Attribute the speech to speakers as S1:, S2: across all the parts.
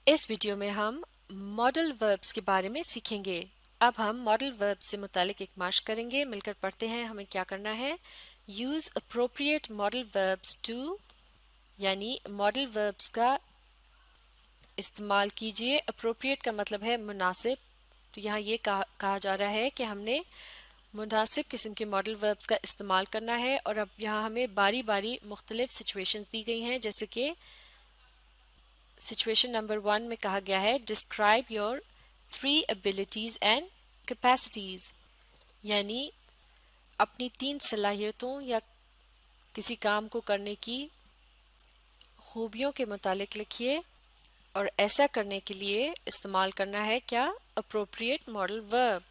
S1: इस वीडियो में हम मॉडल वर्ब्स के बारे में सीखेंगे। अब हम मॉडल वर्ब्स से मुतालिक एक मार्क करेंगे, मिलकर पढ़ते हैं हमें क्या करना है। Use appropriate modal verbs too, यानी मॉडल वर्ब्स का इस्तेमाल कीजिए। अप्रोप्रिएट का मतलब है मुनासिब, तो यहाँ ये कहा जा रहा है कि हमने मुनासिब किस्म के मॉडल वर्ब्स का इस्तेमाल करना है। और अब यहाँ हमें बारी बारी मुख्तलिफ सिचुएशंस दी गई हैं, जैसे कि सिचुएशन नंबर 1 में कहा गया है describe your 3 abilities and capacities, यानी अपनी 3 सलाहियतों या किसी काम को करने की खूबियों के मुतालिक लिखिए। और ऐसा करने के लिए इस्तेमाल करना है क्या, अप्रोप्रिएट मॉडल वर्ब।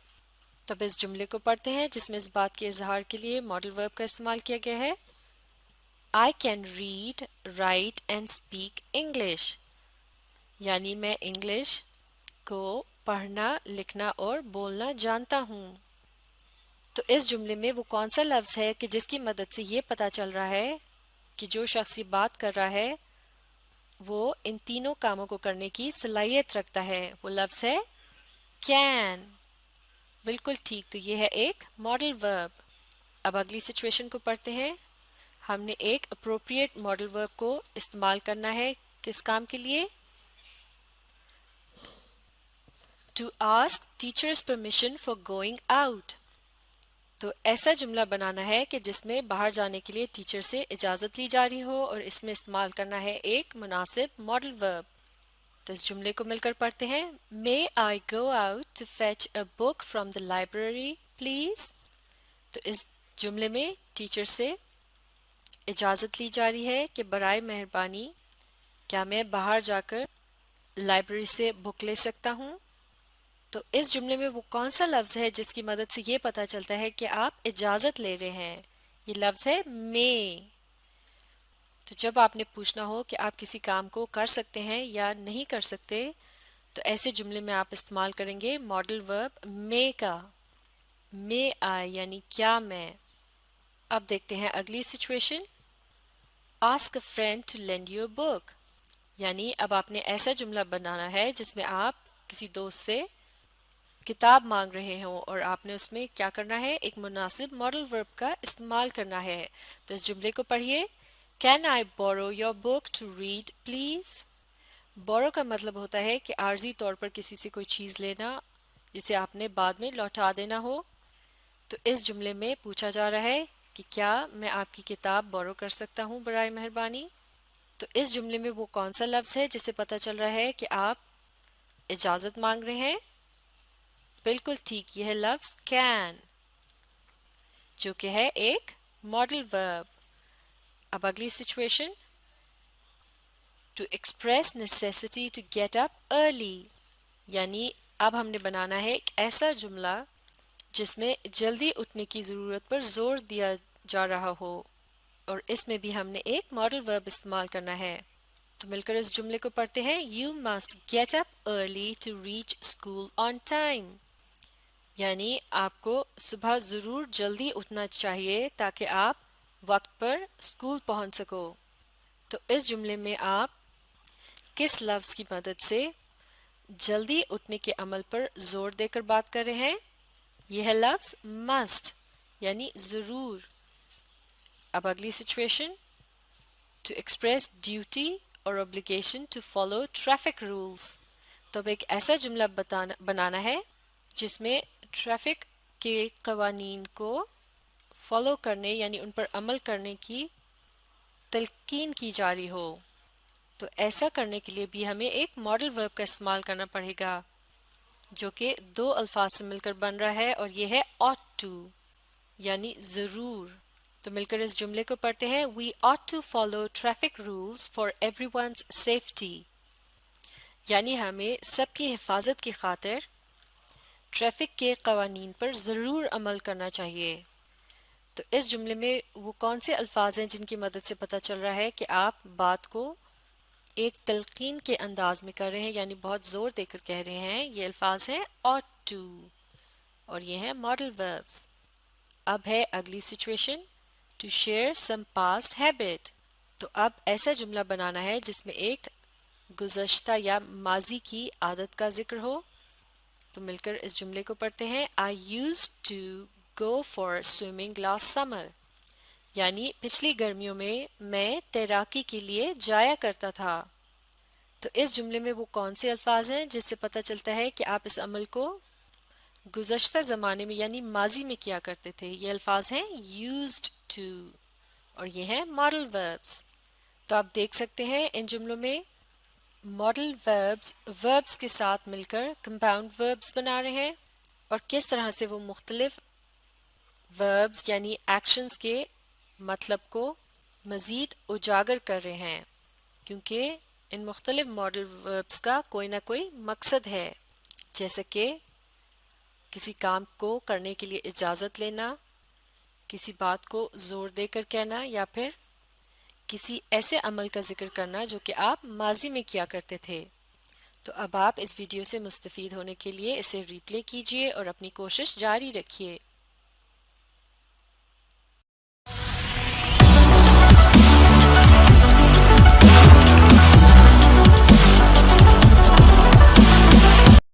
S1: तब इस जुमले को पढ़ते हैं जिसमें इस बात के इजहार के लिए मॉडल वर्ब का इस्तेमाल किया गया है। I can read, right and speak English, यानी मैं इंग्लिश को पढ़ना, लिखना और बोलना जानता हूँ। तो इस जुमले में वो कौन सा लफ्ज़ है कि जिसकी मदद से ये पता चल रहा है कि जो शख्स ये बात कर रहा है वो इन तीनों कामों को करने की सलाहियत रखता है। वो लफ्ज़ है कैन। बिल्कुल ठीक, तो ये है एक मॉडल वर्ब। अब अगली सिचुएशन को पढ़ते हैं। हमने एक अप्रोप्रिएट मॉडल वर्ब को इस्तेमाल करना है किस काम के लिए, to ask teachers permission for going out. तो ऐसा जुमला बनाना है कि जिसमें बाहर जाने के लिए टीचर से इजाज़त ली जा रही हो और इसमें इस्तेमाल करना है एक मुनासिब मॉडल वर्ब। तो इस जुमले को मिलकर पढ़ते हैं। May I go out to fetch a book from the library please. तो इस जुमले में टीचर से इजाज़त ली जा रही है कि बराए मेहरबानी क्या मैं बाहर जाकर लाइब्रेरी से बुक ले सकता हूँ। तो इस जुमले में वो कौन सा लफ्ज़ है जिसकी मदद से ये पता चलता है कि आप इजाज़त ले रहे हैं, ये लफ्ज़ है मे। तो जब आपने पूछना हो कि आप किसी काम को कर सकते हैं या नहीं कर सकते, तो ऐसे जुमले में आप इस्तेमाल करेंगे मॉडल वर्ब मे का। मे आई यानी क्या मैं। अब देखते हैं अगली situation, ask a friend to lend you a book, यानी अब आपने ऐसा जुमला बनाना है जिसमें आप किसी दोस्त से किताब मांग रहे हो और आपने उसमें क्या करना है, एक मुनासिब मॉडल वर्ब का इस्तेमाल करना है। तो इस जुमले को पढ़िए। Can I borrow your book to read please. Borrow का मतलब होता है कि आर्जी तौर पर किसी से कोई चीज़ लेना जिसे आपने बाद में लौटा देना हो। तो इस जुमले में पूछा जा रहा है कि क्या मैं आपकी किताब बोरो कर सकता हूँ बराए मेहरबानी। तो इस जुमले में वो कौन सा लफ्ज़ है जिससे पता चल रहा है कि आप इजाज़त मांग रहे हैं। बिल्कुल ठीक, यह है लफ्ज़ कैन, जो कि है एक मॉडल वर्ब। अब अगली situation, to express necessity to get up early, यानी अब हमने बनाना है एक ऐसा जुमला जिसमें जल्दी उठने की ज़रूरत पर जोर दिया जा रहा हो और इसमें भी हमने एक मॉडल वर्ब इस्तेमाल करना है। तो मिलकर इस जुमले को पढ़ते हैं। You must get up early to reach school on time, यानी आपको सुबह ज़रूर जल्दी उठना चाहिए ताकि आप वक्त पर स्कूल पहुंच सको। तो इस जुमले में आप किस लफ्ज़ की मदद से जल्दी उठने के अमल पर जोर देकर बात कर रहे हैं, यह है लफ्ज़ मस्ट, यानी ज़रूर। अब अगली सिचुएशन, टू एक्सप्रेस ड्यूटी और obligation to follow traffic rules. तो अब एक ऐसा जुमला बनाना है जिसमें ट्रैफिक के कवानीन को फॉलो करने यानी उन पर अमल करने की तलकीन की जा रही हो। तो ऐसा करने के लिए भी हमें एक मॉडल वर्ब का इस्तेमाल करना पड़ेगा जो कि दो अल्फाज से मिलकर बन रहा है और ये है ought to, यानी ज़रूर। तो मिलकर इस जुमले को पढ़ते हैं। We ought to follow traffic rules for everyone's safety, यानी हमें सबकी हिफाजत की खातिर ट्रैफिक के कवानीन पर ज़रूर अमल करना चाहिए। तो इस जुमले में वो कौन से अल्फाज हैं जिनकी मदद से पता चल रहा है कि आप बात को एक तलकीन के अंदाज में कर रहे हैं, यानी बहुत ज़ोर देकर कह रहे हैं। ये अल्फाज हैं ought to और ये हैं मॉडल वर्ब्स। अब है अगली situation, to share some past habit. तो अब ऐसा जुमला बनाना है जिसमें एक گزشتہ یا ماضی کی عادت کا ذکر ہو. تو مل کر اس جملے کو پڑھتے ہیں. I used to go for swimming last summer. یعنی پچھلی گرمیوں میں تیراکی کے لیے جایا کرتا تھا. تو اس جملے میں وہ کون سے الفاظ ہیں جس سے پتہ چلتا ہے کہ آپ اس عمل کو گزشتہ زمانے میں یعنی ماضی میں کیا کرتے تھے؟ یہ الفاظ ہیں used to اور یہ ہیں ماڈل وربس. تو آپ دیکھ سکتے ہیں ان جملوں میں ماڈل وربس کے ساتھ مل کر کمپاؤنڈ وربس بنا رہے ہیں اور کس طرح سے وہ مختلف وربس یعنی ایکشنز کے مطلب کو مزید اجاگر کر رہے ہیں، کیونکہ ان مختلف ماڈل وربس کا کوئی نہ کوئی مقصد ہے، جیسے کہ کسی کام کو کرنے کے لیے اجازت لینا، کسی بات کو زور دے کر کہنا، یا پھر کسی ایسے عمل کا ذکر کرنا جو کہ آپ ماضی میں کیا کرتے تھے. تو اب آپ اس ویڈیو سے مستفید ہونے کے لیے اسے ریپلے کیجئے اور اپنی کوشش جاری رکھیے.